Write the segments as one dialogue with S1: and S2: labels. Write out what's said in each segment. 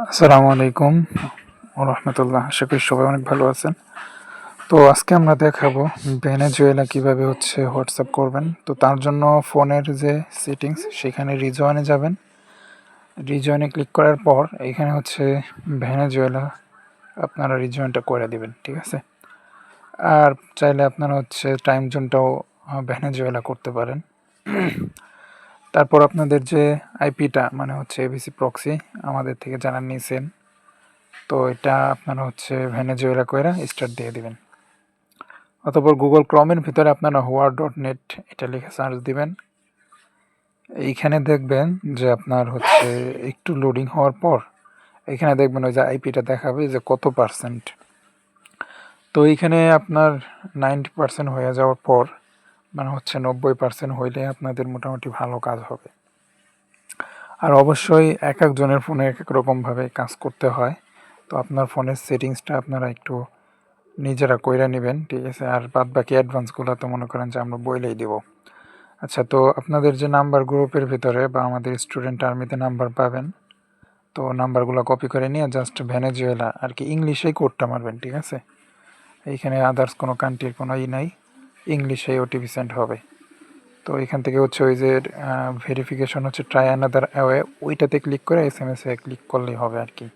S1: আসসালামু আলাইকুম রহমতুল্লাহ। আশা করি সবাই অনেক ভালো আছেন। তো আজকে আমরা দেখাবো ভেনেজুয়েলা কিভাবে হোয়াটসঅ্যাপ করবেন। তো তার জন্য ফোনের যে সেটিংস সেখানে রিজয়েনে যাবেন। রিজয়েনে ক্লিক করার পর এখানে ভেনেজুয়েলা আপনারা রিজয়েনটা করে দিবেন, ঠিক আছে। আর চাইলে আপনারা টাইম জোনটাও ভেনেজুয়েলা করতে পারেন। তারপর আপনাদের যে আইপিটা মানে এবিসি প্রক্সি আমাদের থেকে জানান নিয়েছেন, তো এটা আপনারা ভেনেজুয়েলা কইরা স্টার্ট দিয়ে দিবেন। অতঃপর গুগল ক্রমের ভিতরে আপনারা hoa.net এটা লিখে সার্চ দিবেন। এইখানে দেখবেন যে আপনার একটু লোডিং হওয়ার পর এখানে দেখবেন ওই যে আইপিটা দেখাবে যে কত পার্সেন্ট। তো এইখানে আপনার 90% হয়ে যাওয়ার পর মানে 90% হইলে আপনাদের মোটামুটি ভালো কাজ হবে। আর অবশ্যই এক একজনের ফোনে এক এক রকমভাবে কাজ করতে হয়। তো আপনার ফোনের সেটিংসটা আপনারা একটু নিজেরা কইরা নেবেন, ঠিক আছে। আর বাদ বাকি অ্যাডভান্সগুলো তো মনে করেন যে আমরা বইলেই দিব। আচ্ছা, তো আপনাদের যে নাম্বার গ্রুপের ভিতরে বা আমাদের স্টুডেন্ট আর্মিতে নাম্বার পাবেন, তো নাম্বারগুলো কপি করে নিয়ে জাস্ট ভেনেজুয়েলা আর কি ইংলিশেই কোডটা মারবেন, ঠিক আছে। এইখানে আদার্স কোনো কান্ট্রির কোনো নাই, ইংলিশেই ওটিপি সেন্ড হবে। তো এখান থেকে ওই যে ভেরিফিকেশন ট্রাই অ্যানাদার অ্যাওয়ে, ওইটাতে ক্লিক করে SMS-এ ক্লিক করলেই হবে আর কি।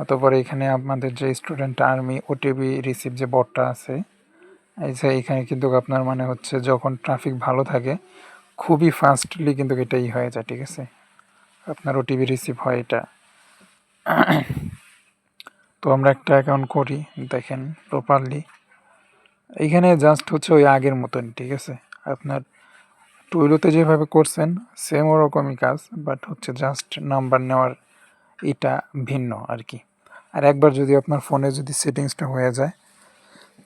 S1: অতঃপর এখানে আপনাদের যে স্টুডেন্ট আর্মি ওটিপি রিসিভ যে বটটা আছে, এই যে এখানে কিন্তু আপনার মানে যখন ট্রাফিক ভালো থাকে খুবই ফাস্টলি কিন্তু এটাই হয়ে যায়, ঠিক আছে। আপনার ওটিপি রিসিভ হয় এটা। তো আমরা একটা অ্যাকাউন্ট করি, দেখেন প্রপারলি। এইখানে জাস্ট ওই আগের মতন, ঠিক আছে। আপনার টুইলোতে যেভাবে করছেন সেম ওরকমই কাজ, বাট জাস্ট নাম্বার নেওয়ার এটা ভিন্ন আর কি। আর একবার যদি আপনার ফোনে যদি সেটিংসটা হয়ে যায়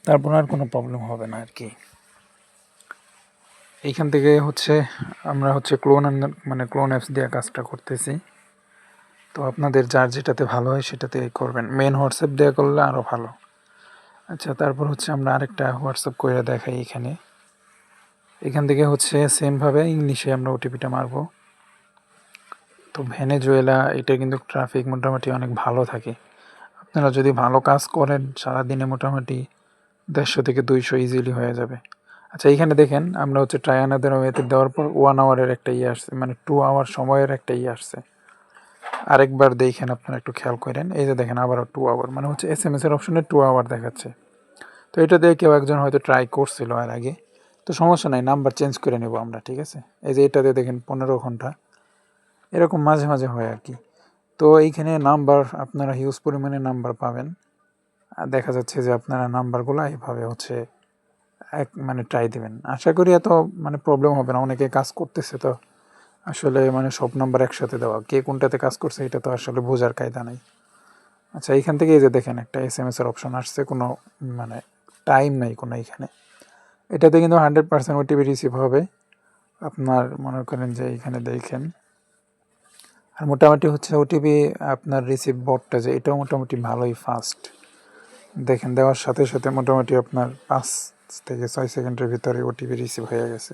S1: তারপর আর কোনো প্রবলেম হবে না আর কি। এইখান থেকে আমরা ক্লোন অ্যাপস দিয়ে কাজটা করতেছি। তো আপনাদের যার যেটাতে ভালো হয় সেটাতে করবেন। মেন হোয়াটসঅ্যাপ দিয়ে করলে আরও ভালো। আচ্ছা, তারপর আমরা আরেকটা হোয়াটসঅ্যাপ করে দেখাই। এখান থেকে সেমভাবে ইংলিশে আমরা ওটিপিটা মারবো। তো ভেনেজুয়েলা এটা কিন্তু ট্রাফিক মোটামুটি অনেক ভালো থাকে। আপনারা যদি ভালো কাজ করেন সারাদিনে মোটামুটি 150 থেকে 200 ইজিলি হয়ে যাবে। আচ্ছা, এইখানে দেখেন আমরা ট্রাই অ্যানাদার ওয়েতে দেওয়ার পর 1 আওয়ারের একটা আসছে, মানে 2 আওয়ার সময়ের একটা আসছে। আরেকবার দেখেন, আপনারা একটু খেয়াল করেন, এই যে দেখেন আবারও 2 আওয়ার, মানে SMS-এর অপশনে 2 আওয়ার দেখাচ্ছে। তো এটা দিয়ে কেউ একজন হয়তো ট্রাই করছিল আর আগে। তো সমস্যা নাই, নাম্বার চেঞ্জ করে নেব আমরা, ঠিক আছে। এই যে এটাতে দেখেন 15 ঘন্টা, এরকম মাঝে মাঝে হয় আর কি। তো এইখানে নাম্বার আপনারা হিউজ পরিমাণে নাম্বার পাবেন। আর দেখা যাচ্ছে যে আপনারা নাম্বারগুলো এইভাবে মানে ট্রাই দেবেন। আশা করি এত মানে প্রবলেম হবে না। অনেকে কাজ করতেছে, তো আসলে মানে সব নাম্বার একসাথে দেওয়া, কে কোনটাতে কাজ করছে এটা তো আসলে বোঝার কায়দা নাই। আচ্ছা, এইখান থেকে এই যে দেখেন একটা SMS-এর অপশন আসছে, কোনো মানে টাইম নেই কোনো এইখানে। এটাতে কিন্তু 100% ওটিপি রিসিভ হবে। আপনার মনে করেন যে এইখানে দেখেন, আর মোটামুটি ওটিপি আপনার রিসিভ বটটা যে এটাও মোটামুটি ভালোই ফাস্ট। দেখেন দেওয়ার সাথে সাথে মোটামুটি আপনার 5 থেকে 6 সেকেন্ডের ভিতরে ওটিপি রিসিভ হয়ে গেছে।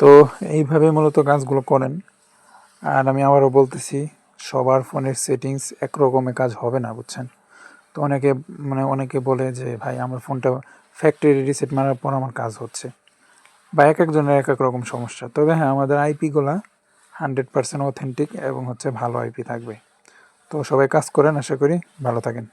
S1: তো এইভাবে মূলত কাজগুলো করেন। আর আমি আবারও বলতেছি, সবার ফোনের সেটিংস একরকমের কাজ হবে না, বুঝছেন। তো অনেকে বলে যে ভাই আমার ফোনটা ফ্যাক্টরি রিসেট মারার পর আমার কাজ হচ্ছে, বা এক একজনের এক এক রকম সমস্যা। তবে হ্যাঁ, আমাদের আইপিগুলা 100% অথেন্টিক এবং ভালো আইপি থাকবে। তো সবাই কাজ করেন, আশা করি ভালো থাকেন।